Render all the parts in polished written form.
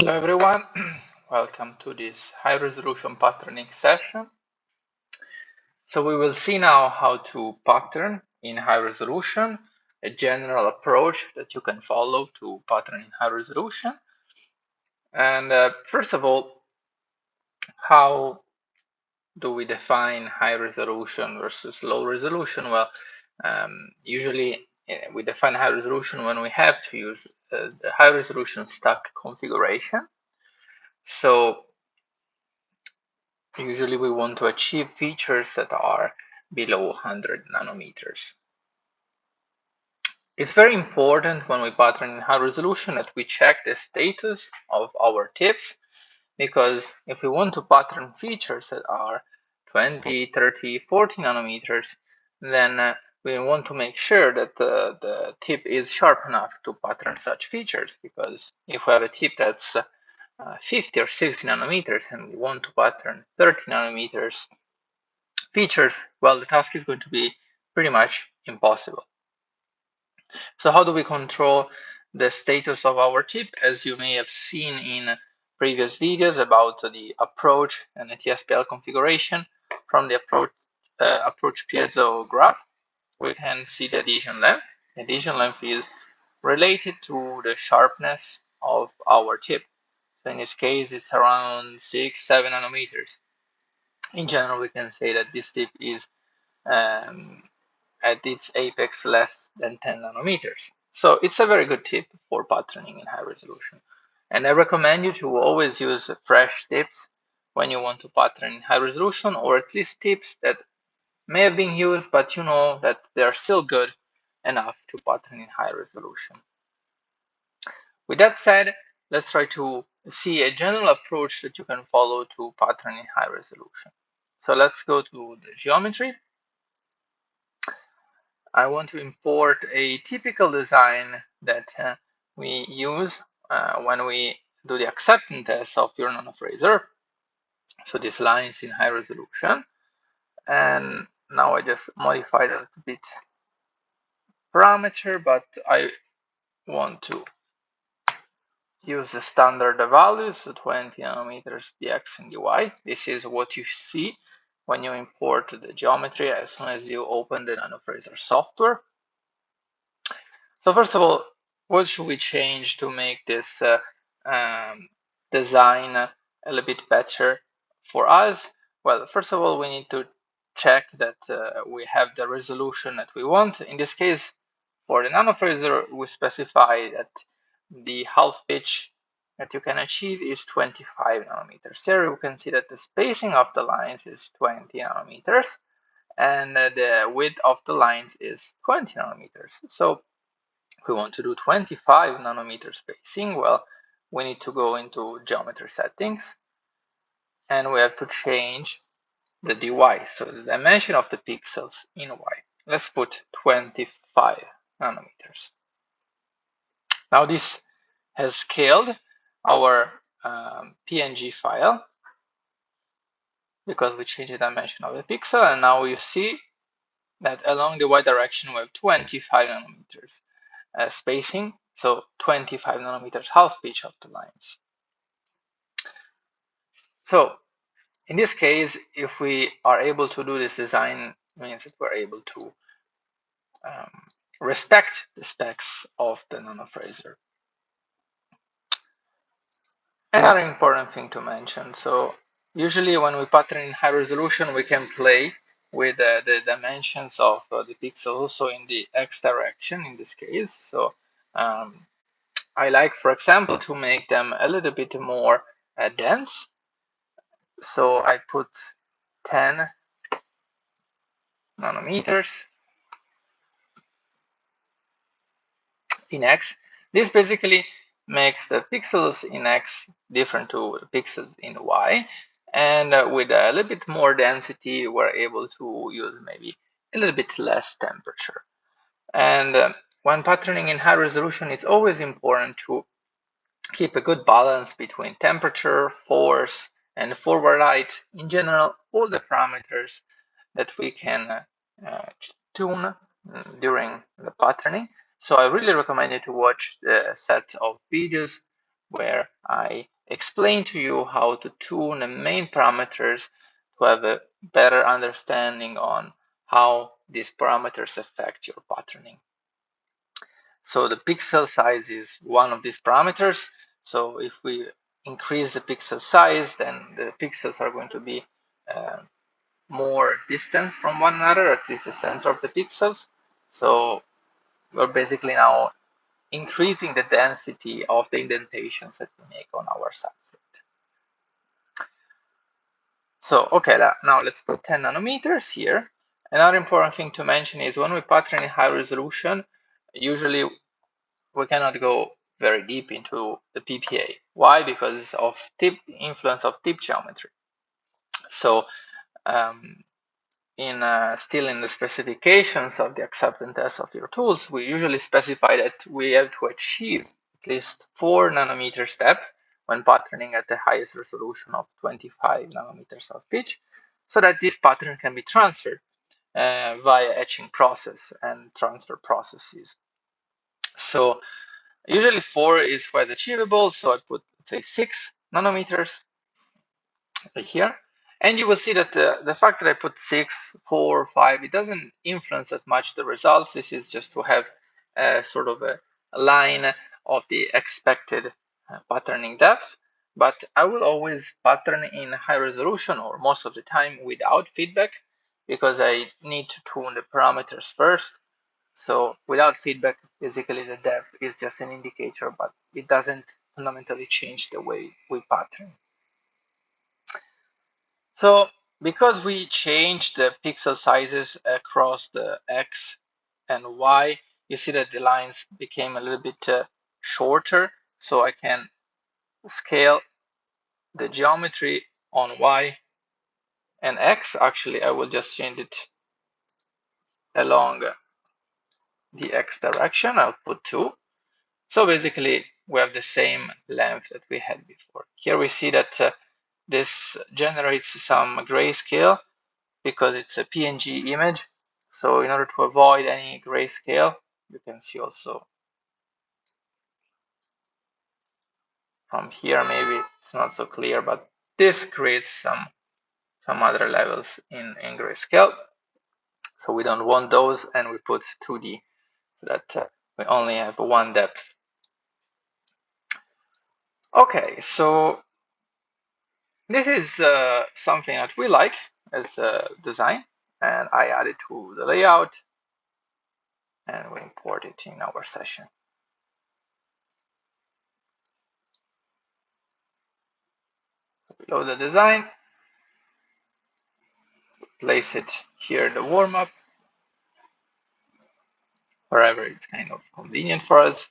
Hello everyone, welcome to this high resolution patterning session. So we will see now how to pattern in high resolution, a general approach that you can follow to pattern in high resolution. And first of all, how do we define high resolution versus low resolution? Well, usually we define high resolution when we have to use the high resolution stack configuration. So usually we want to achieve features that are below 100 nanometers. It's very important when we pattern in high resolution that we check the status of our tips, because if we want to pattern features that are 20, 30, 40 nanometers, then we want to make sure that the tip is sharp enough to pattern such features, because if we have a tip that's 50 or 60 nanometers and we want to pattern 30 nanometers features, well, the task is going to be pretty much impossible. So how do we control the status of our tip? As you may have seen in previous videos about the approach and the TSPL configuration, from the approach piezo graph, we can see the adhesion length. The adhesion length is related to the sharpness of our tip. So in this case, it's around 6-7 nanometers. In general, we can say that this tip is at its apex less than 10 nanometers. So it's a very good tip for patterning in high resolution. And I recommend you to always use fresh tips when you want to pattern in high resolution, or at least tips that may have been used, but you know that they're still good enough to pattern in high resolution. With that said, let's try to see a general approach that you can follow to pattern in high resolution. So let's go to the geometry. I want to import a typical design that we use when we do the acceptance test of your NanoFrazor. So these lines in high resolution. And now I just modified a little bit parameter, but I want to use the standard values, so 20 nanometers dx and dy. This is what you see when you import the geometry as soon as you open the NanoFrazor software. So first of all, what should we change to make this design a little bit better for us? Well, first of all, we need to check that we have the resolution that we want. In this case, for the NanoFrazor, we specify that the half pitch that you can achieve is 25 nanometers. Here you can see that the spacing of the lines is 20 nanometers and the width of the lines is 20 nanometers. So if we want to do 25 nanometer spacing, well, we need to go into geometry settings and we have to change the dy, so the dimension of the pixels in y. Let's put 25 nanometers. Now this has scaled our PNG file because we changed the dimension of the pixel, and now you see that along the y direction we have 25 nanometers spacing, so 25 nanometers half pitch of the lines. So in this case, if we are able to do this design, it means that we're able to respect the specs of the NanoFrazor. Another important thing to mention, so usually when we pattern in high resolution, we can play with the dimensions of the pixels also in the x direction in this case. So I like, for example, to make them a little bit more dense. So I put 10 nanometers in X. This basically makes the pixels in X different to the pixels in Y. And with a little bit more density, we're able to use maybe a little bit less temperature. And when patterning in high resolution, it's always important to keep a good balance between temperature, force, and forward light. In general, all the parameters that we can tune during the patterning. So I really recommend you to watch the set of videos where I explain to you how to tune the main parameters to have a better understanding on how these parameters affect your patterning. So the pixel size is one of these parameters. So if we increase the pixel size, then the pixels are going to be more distance from one another, at least the center of the pixels. So we're basically now increasing the density of the indentations that we make on our substrate. So, okay, now let's put 10 nanometers here. Another important thing to mention is when we pattern in high resolution, usually we cannot go very deep into the PPA. Why? Because of influence of tip geometry. So still in the specifications of the acceptance test of your tools, we usually specify that we have to achieve at least 4 nanometer step when patterning at the highest resolution of 25 nanometers of pitch, so that this pattern can be transferred via etching process and transfer processes. So usually 4 is quite achievable, so I put, let's say, 6 nanometers here. And you will see that the fact that I put 6, 4, 5, it doesn't influence that much the results. This is just to have sort of a line of the expected patterning depth. But I will always pattern in high resolution, or most of the time without feedback, because I need to tune the parameters first. So without feedback, basically the depth is just an indicator, but it doesn't fundamentally change the way we pattern. So because we changed the pixel sizes across the X and Y, you see that the lines became a little bit shorter. So I can scale the geometry on Y and X. Actually, I will just change it along the X direction. I'll put 2. So basically, we have the same length that we had before. Here we see that this generates some grayscale because it's a PNG image. So in order to avoid any grayscale, you can see also from here, maybe it's not so clear, but this creates some other levels in grayscale. So we don't want those, and we put 2D so that we only have one depth. Okay, so this is something that we like as a design, and I added to the layout, and we import it in our session. Load the design, place it here in the warm-up, wherever it's kind of convenient for us.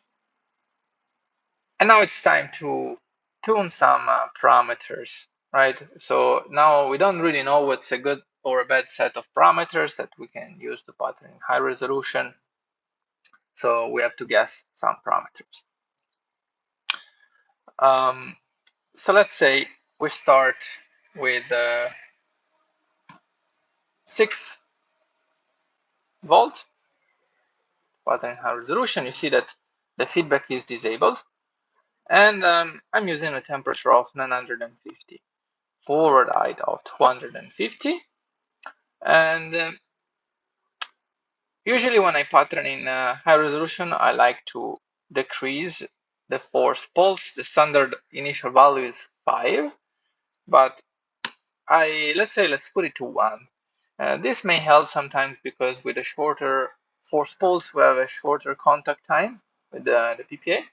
And now it's time to tune some parameters, right? So now we don't really know what's a good or a bad set of parameters that we can use to pattern in high resolution. So we have to guess some parameters. So let's say we start with 6 volt pattern in high resolution. You see that the feedback is disabled, and I'm using a temperature of 950, forward height of 250, and usually when I pattern in high resolution, I like to decrease the force pulse. The standard initial value is 5, but let's put it to 1. This may help sometimes because with a shorter force pulse, we have a shorter contact time with the PPA,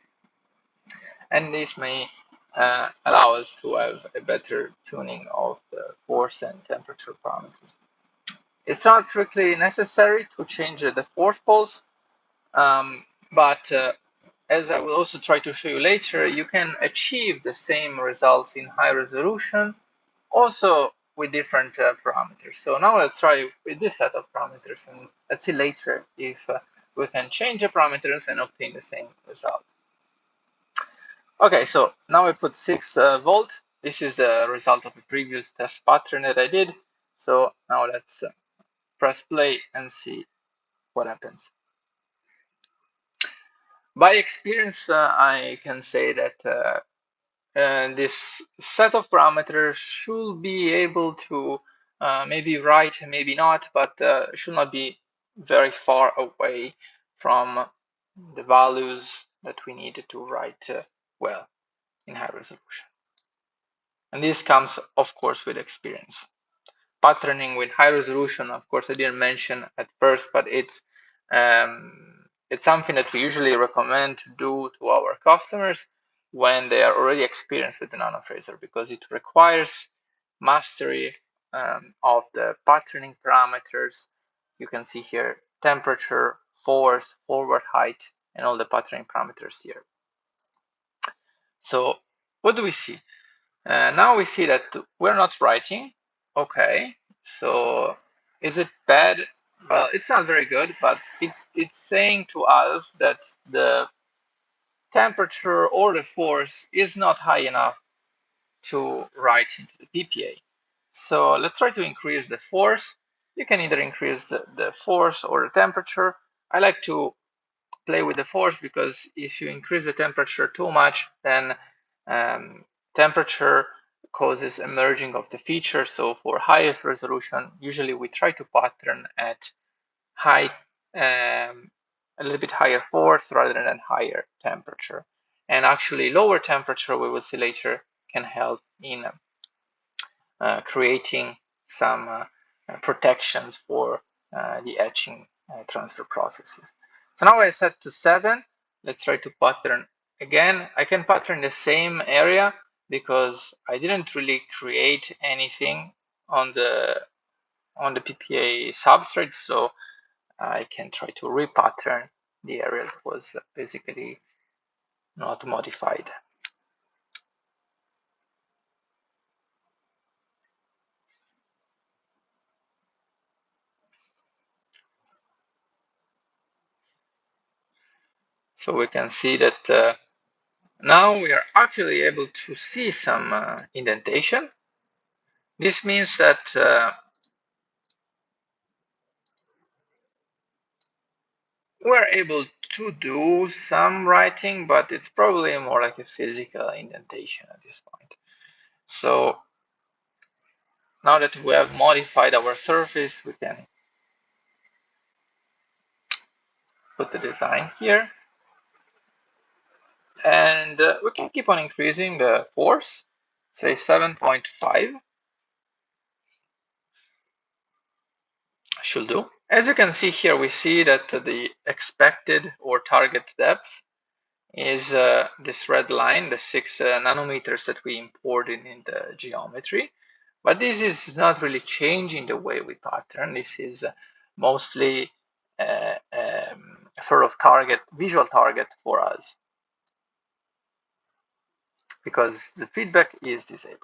and this may allow us to have a better tuning of the force and temperature parameters. It's not strictly necessary to change the force pulse, but as I will also try to show you later, you can achieve the same results in high resolution also with different parameters. So now let's try with this set of parameters, and let's see later if we can change the parameters and obtain the same result. Okay, so now I put 6 volt. This is the result of a previous test pattern that I did. So now let's press play and see what happens. By experience, I can say that this set of parameters should be able to maybe right, maybe not, but should not be very far away from the values that we need to write well in high resolution. And this comes, of course, with experience. Patterning with high resolution, of course, I didn't mention at first, but it's something that we usually recommend to do to our customers when they are already experienced with the NanoFrazor, because it requires mastery of the patterning parameters. You can see here temperature, force, forward height, and all the patterning parameters here. So what do we see? Now we see that we're not writing. Okay, so is it bad? Well, it's not very good, but it's saying to us that the temperature or the force is not high enough to write into the PPA. So let's try to increase the force. You can either increase the force or the temperature. I like to play with the force because if you increase the temperature too much, then temperature causes emerging of the feature. So for highest resolution, usually we try to pattern at high, a little bit higher force rather than higher temperature. And actually lower temperature, we will see later, can help in creating some protections for the etching transfer processes. So now I set to 7. Let's try to pattern again. I can pattern the same area because I didn't really create anything on the PPA substrate, so I can try to repattern the area that was basically not modified. So we can see that now we are actually able to see some indentation. This means that we're able to do some writing, but it's probably more like a physical indentation at this point. So now that we have modified our surface, we can put the design here. And we can keep on increasing the force, say 7.5 should do. As you can see here, we see that the expected or target depth is this red line, the 6 nanometers that we imported in the geometry. But this is not really changing the way we pattern. This is mostly sort of visual target for us, because the feedback is disabled.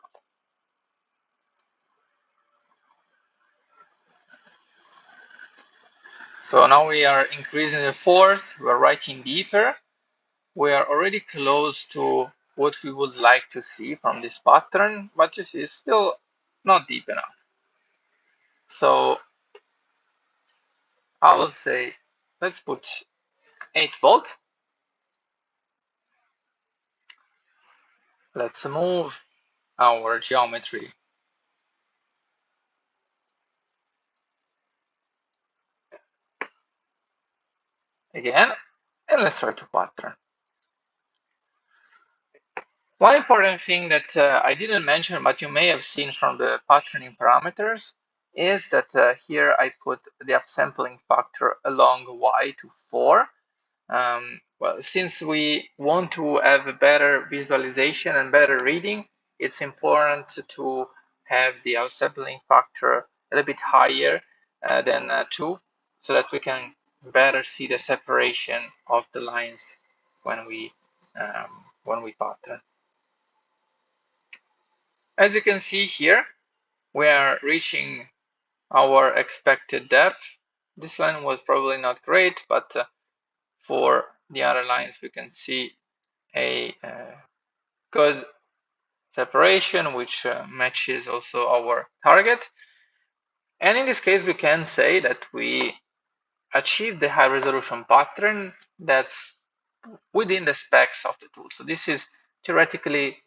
So now we are increasing the force, we're writing deeper. We are already close to what we would like to see from this pattern, but you see, it's still not deep enough. So I will say, let's put 8 volt. Let's move our geometry again, and let's try to pattern. One important thing that I didn't mention, but you may have seen from the patterning parameters, is that here I put the upsampling factor along y to 4. Well, since we want to have a better visualization and better reading, it's important to have the upsampling factor a little bit higher than 2, so that we can better see the separation of the lines when we pattern. As you can see here, we are reaching our expected depth. This line was probably not great, but for the other lines we can see a good separation, which matches also our target. And in this case, we can say that we achieved the high resolution pattern that's within the specs of the tool. So this is theoretically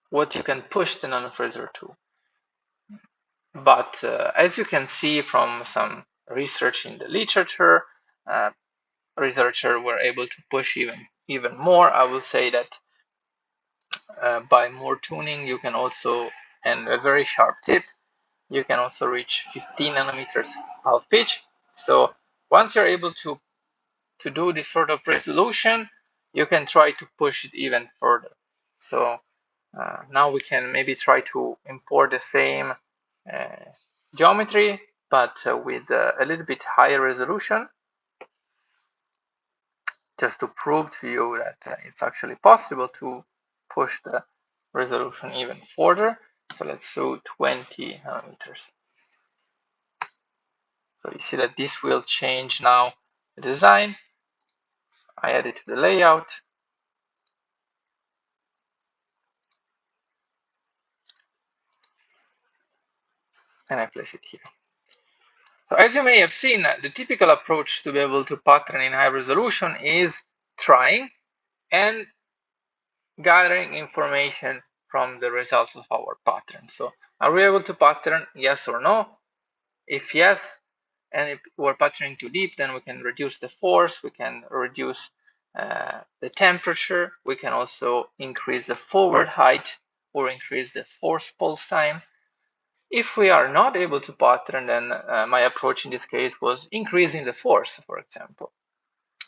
what you can push the NanoFrazor to. But as you can see from some research in the literature, researchers were able to push even more. I will say that by more tuning, you can also, and a very sharp tip, you can also reach 15 nanometers half pitch. So once you're able to do this sort of resolution, you can try to push it even further. So now we can maybe try to import the same geometry, but with a little bit higher resolution, just to prove to you that it's actually possible to push the resolution even further. So let's do 20 nanometers. So you see that this will change now the design. I add it to the layout. And I place it here. So as you may have seen, the typical approach to be able to pattern in high resolution is trying and gathering information from the results of our pattern. So are we able to pattern, yes or no? If yes, and if we're patterning too deep, then we can reduce the force, we can reduce the temperature, we can also increase the forward height or increase the force pulse time. If we are not able to pattern, then my approach in this case was increasing the force, for example,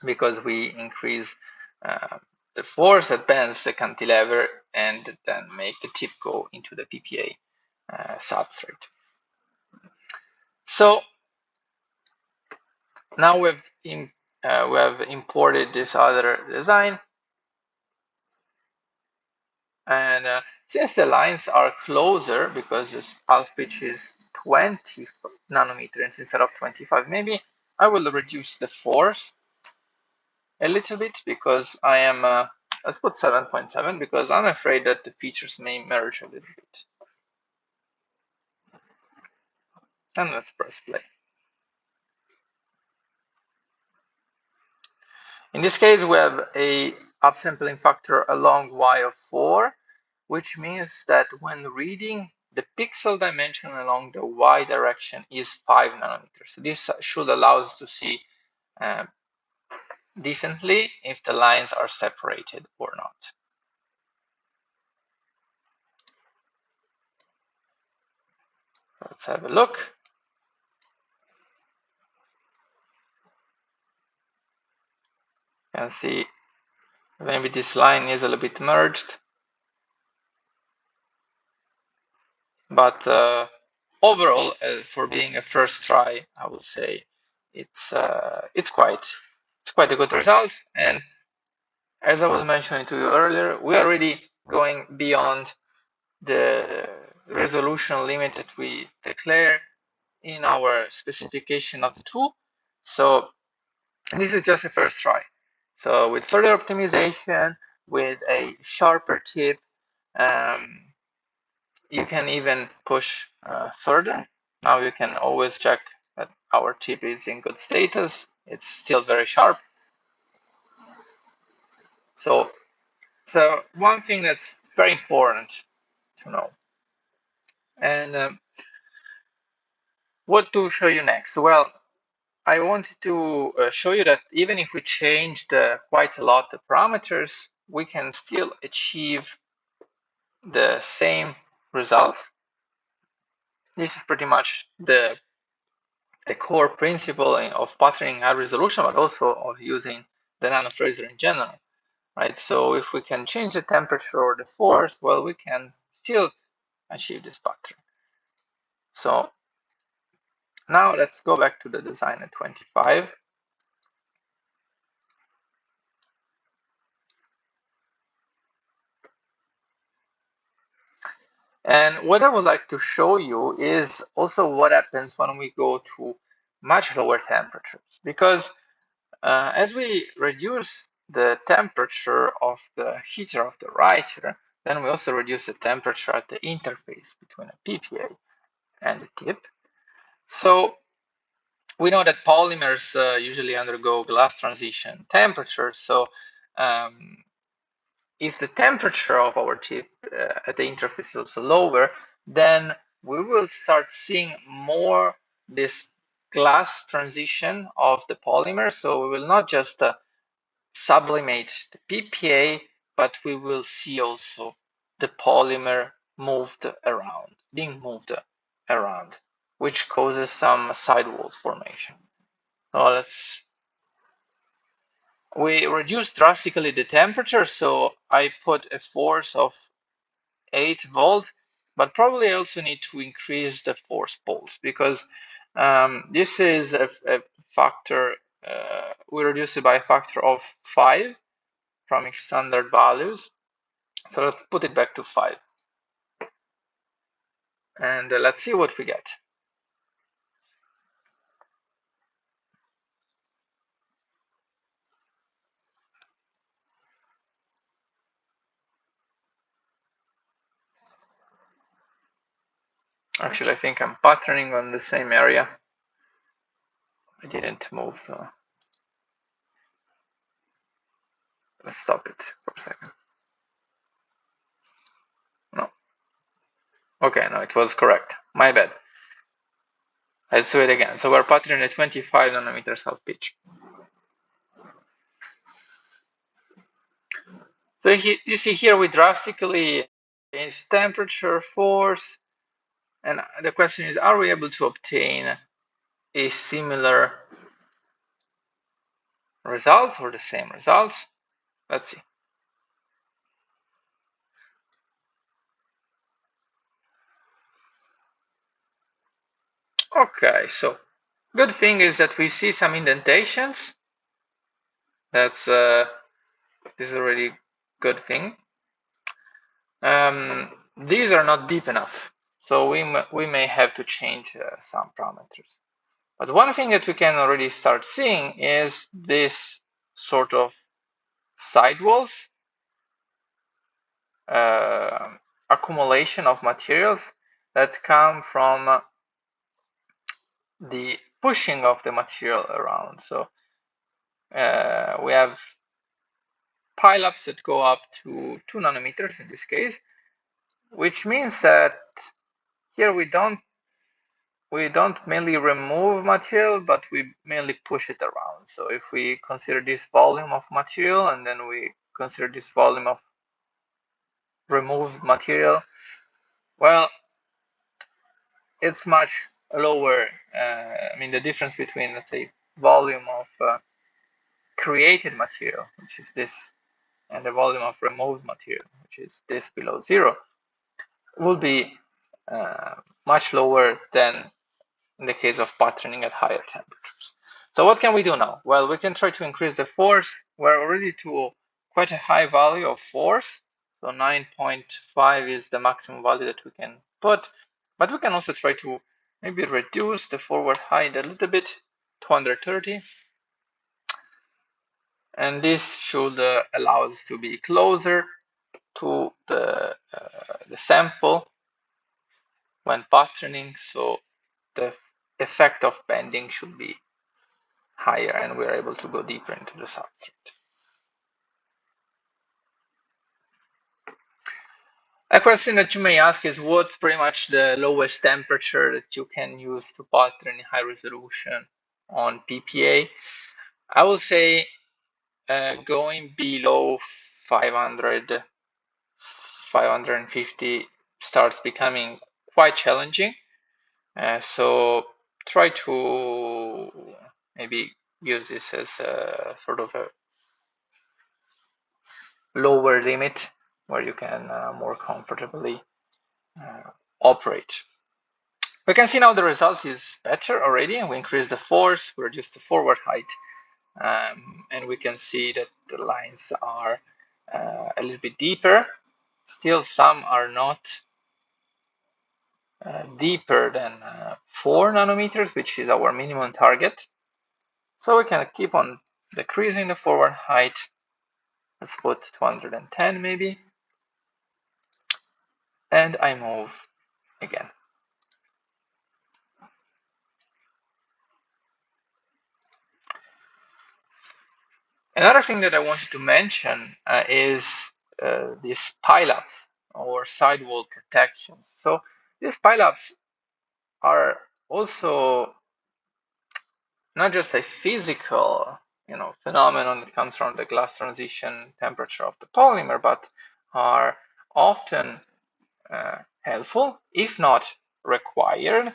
because we increase the force that bends the cantilever and then make the tip go into the PPA substrate. So now we have imported this other design, and since the lines are closer, because this half pitch is 20 nanometers instead of 25, maybe I will reduce the force a little bit, because I am let's put 7.7, because I'm afraid that the features may merge a little bit. And let's press play. In this case, we have a upsampling factor along y of 4, which means that when reading, the pixel dimension along the y direction is 5 nanometers. So this should allow us to see decently if the lines are separated or not. Let's have a look. You can see maybe this line is a little bit merged, but overall, for being a first try, I would say it's quite a good result. And as I was mentioning to you earlier, we are already going beyond the resolution limit that we declare in our specification of the tool. So this is just a first try. So with further optimization, with a sharper tip, you can even push further. Now you can always check that our tip is in good status. It's still very sharp. So one thing that's very important to know. And what to show you next? Well, I wanted to show you that even if we changed quite a lot the parameters, we can still achieve the same results. This is pretty much the core principle of patterning high resolution, but also of using the NanoFrazor in general, right? So if we can change the temperature or the force, well, we can still achieve this pattern. So now let's go back to the design at 25. And what I would like to show you is also what happens when we go to much lower temperatures, because as we reduce the temperature of the heater of the writer, then we also reduce the temperature at the interface between a PPA and the tip. So we know that polymers usually undergo glass transition temperatures. So if the temperature of our tip at the interface is also lower, then we will start seeing more this glass transition of the polymer. So we will not just sublimate the PPA, but we will see also the polymer being moved around, which causes some sidewall formation. So we reduced drastically the temperature, so I put a force of 8 volts, but probably I also need to increase the force pulse because this is a factor, we reduce it by a factor of 5 from its standard values. So let's put it back to 5. And let's see what we get. Actually, I think I'm patterning on the same area. I didn't move. Let's stop it for a second. No. Okay, no, it was correct. My bad. Let's do it again. So we're patterning at 25 nanometers half pitch. So you see here we drastically change temperature, force, and the question is, are we able to obtain a similar results or the same results? Let's see. Okay, so good thing is that we see some indentations. That's this is a really good thing. These are not deep enough, so we may have to change some parameters. But one thing that we can already start seeing is this sort of sidewalls, accumulation of materials that come from the pushing of the material around. So we have pileups that go up to 2 nanometers in this case, which means that here we don't mainly remove material, but we mainly push it around. So if we consider this volume of material and then we consider this volume of removed material, well, it's much lower. I mean, the difference between, let's say, volume of created material, which is this, and the volume of removed material, which is this below 0, will be much lower than in the case of patterning at higher temperatures. So what can we do now? Well, we can try to increase the force. We're already to quite a high value of force. So 9.5 is the maximum value that we can put. But we can also try to maybe reduce the forward height a little bit to under 30. And this should allow us to be closer to the sample when patterning. So the effect of bending should be higher and we're able to go deeper into the substrate. A question that you may ask is what's pretty much the lowest temperature that you can use to pattern in high resolution on PPA? I will say going below 500, 550 starts becoming quite challenging. So try to maybe use this as a sort of a lower limit where you can more comfortably operate. We can see now the result is better already, and we increase the force, we reduce the forward height, and we can see that the lines are a little bit deeper. Still, some are not deeper than 4 nanometers, which is our minimum target. So we can keep on decreasing the forward height. Let's put 210 maybe. And I move again. Another thing that I wanted to mention is these pileups or sidewall protections. So these pileups are also not just a physical, phenomenon that comes from the glass transition temperature of the polymer, but are often helpful, if not required,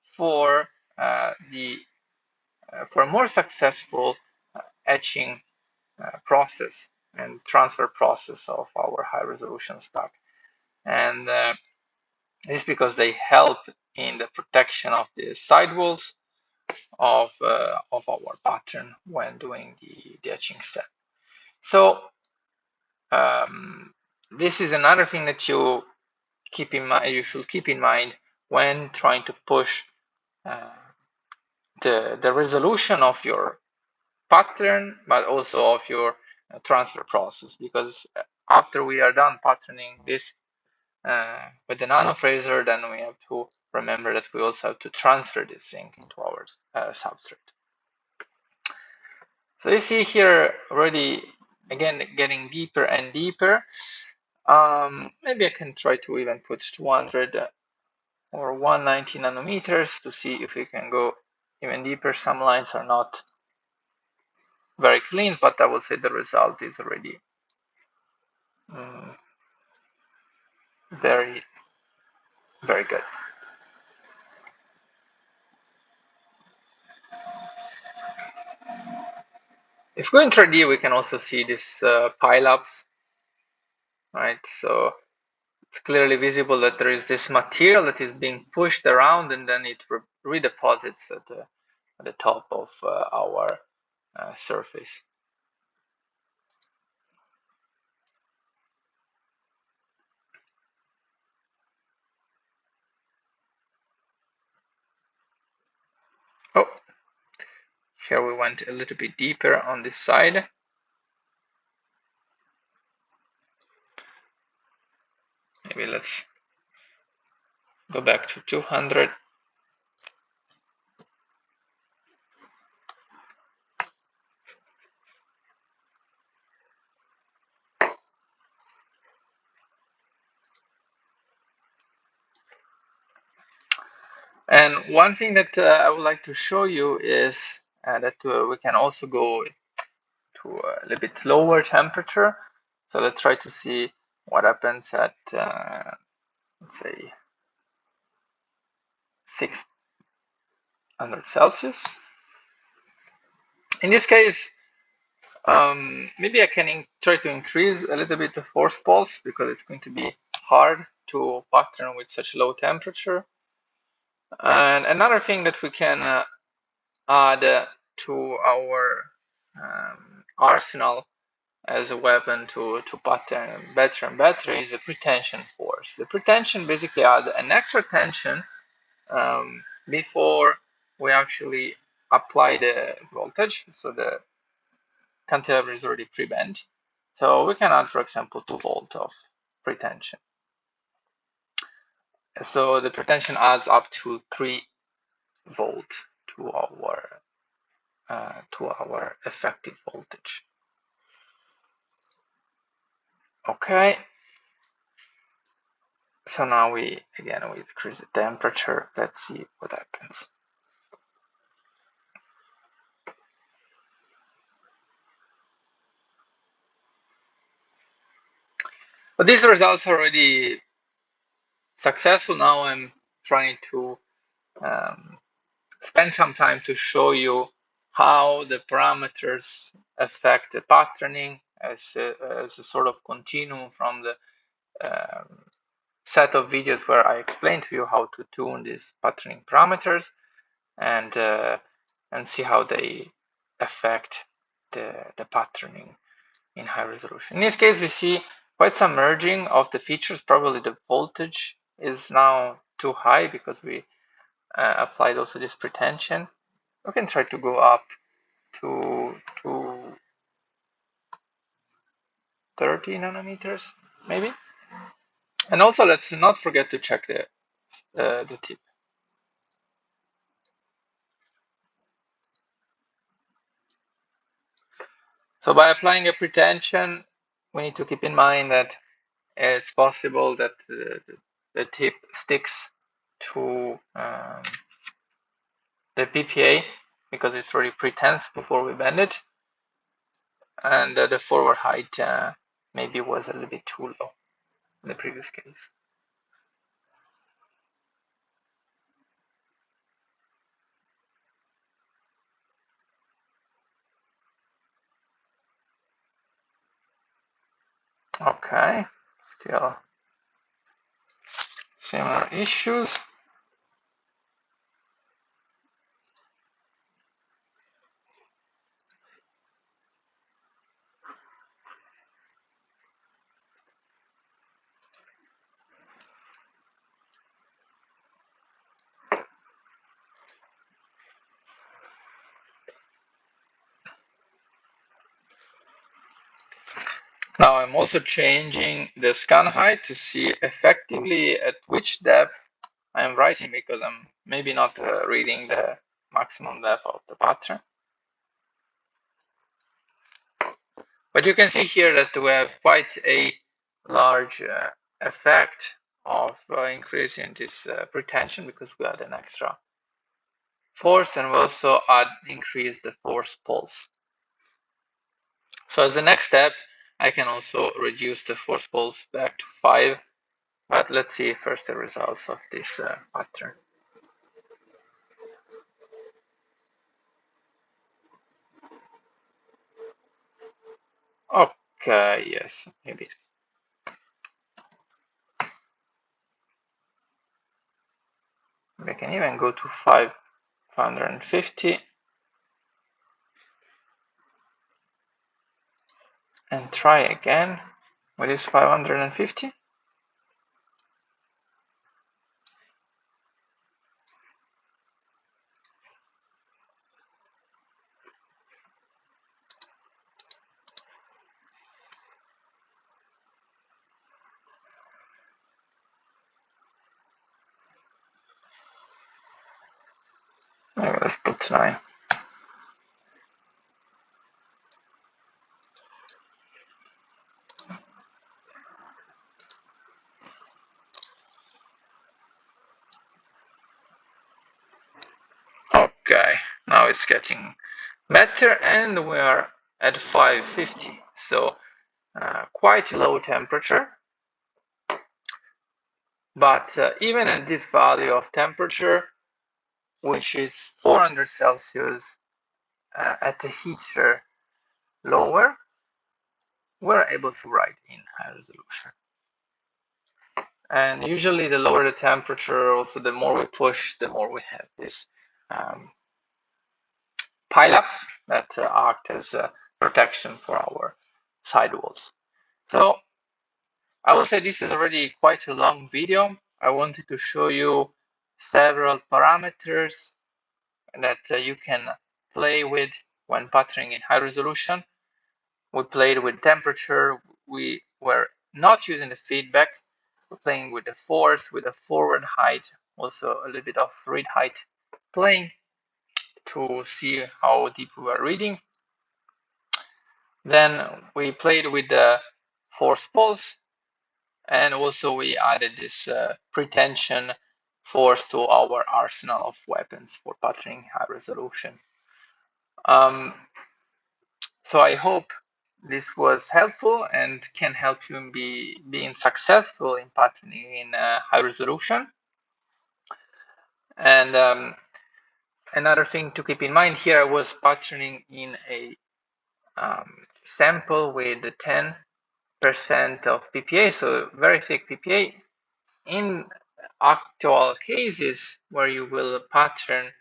for for a more successful etching process and transfer process of our high resolution stock. And this is because they help in the protection of the sidewalls of our pattern when doing the etching step. So this is another thing that you keep in mind. You should keep in mind when trying to push the resolution of your pattern, but also of your transfer process. Because after we are done patterning this with the NanoFrazor, then we have to remember that we also have to transfer this thing into our substrate. So you see here already, again, getting deeper and deeper. Maybe I can try to even put 200 or 190 nanometers to see if we can go even deeper. Some lines are not very clean, but I would say the result is already very, very good. If we go in 3D, we can also see these pileups, right? So it's clearly visible that there is this material that is being pushed around, and then it redeposits at the top of our surface. Oh, here we went a little bit deeper on this side. Maybe let's go back to 200. And one thing that I would like to show you is that we can also go to a little bit lower temperature. So let's try to see what happens at, let's say, 600 Celsius. In this case, maybe I can try to increase a little bit the force pulse, because it's going to be hard to pattern with such low temperature. And another thing that we can add to our arsenal as a weapon to pattern better and better is the pretension force. The pretension basically adds an extra tension before we actually apply the voltage. So the cantilever is already pre-bent. So we can add, for example, 2 volts of pretension. So the pretension adds up to 3 volts to our effective voltage. Okay. So now we decrease the temperature. Let's see what happens. But these results are already successful. Now I'm trying to spend some time to show you how the parameters affect the patterning as a sort of continuum from the set of videos where I explained to you how to tune these patterning parameters and see how they affect the patterning in high resolution. In this case, we see quite some merging of the features. Probably the voltage is now too high because we applied also this pretension. We can try to go up to 30 nanometers, maybe. And also, let's not forget to check the tip. So by applying a pretension, we need to keep in mind that it's possible that the tip sticks to the PPA because it's already pre-tense before we bend it, and the forward height maybe was a little bit too low in the previous case. Okay, still similar issues. Now I'm also changing the scan height to see effectively at which depth I'm writing, because I'm maybe not reading the maximum depth of the pattern. But you can see here that we have quite a large effect of increasing this pretension, because we add an extra force, and we also increase the force pulse. So as the next step, I can also reduce the force pulse back to 5, but let's see first the results of this pattern. Okay, yes, maybe. We can even go to 550 and try again with this 550. Maybe let's put 9. Okay, now it's getting better, and we are at 550, so quite low temperature. But even at this value of temperature, which is 400 Celsius at a heater lower, we're able to write in high resolution. And usually the lower the temperature, also the more we push, the more we have this pileups that act as protection for our sidewalls. So I will say this is already quite a long video. I wanted to show you several parameters that you can play with when patterning in high resolution. We played with temperature. We were not using the feedback. We're playing with the force, with the forward height, also a little bit of read height, playing to see how deep we were reading. Then we played with the force pulse, and also we added this pretension force to our arsenal of weapons for patterning high resolution. So I hope this was helpful and can help you in being successful in patterning in high resolution. And another thing to keep in mind here, I was patterning in a sample with 10% of PPA, so very thick PPA. In actual cases where you will pattern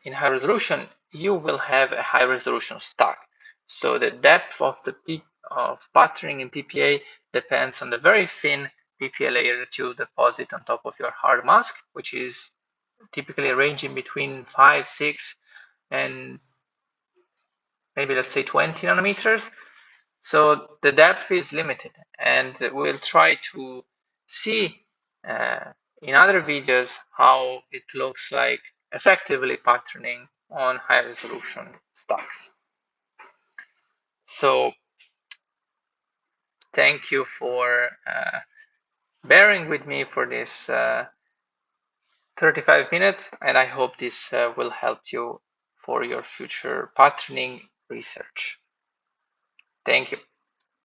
in high resolution, you will have a high resolution stack. So the depth of patterning in PPA depends on the very thin PPA layer that you deposit on top of your hard mask, which is typically ranging between 5, 6, and maybe let's say 20 nanometers. So the depth is limited, and we'll try to see in other videos how it looks like effectively patterning on high resolution stacks. So Thank you for bearing with me for this 35 minutes, and I hope this will help you for your future patterning research. Thank you.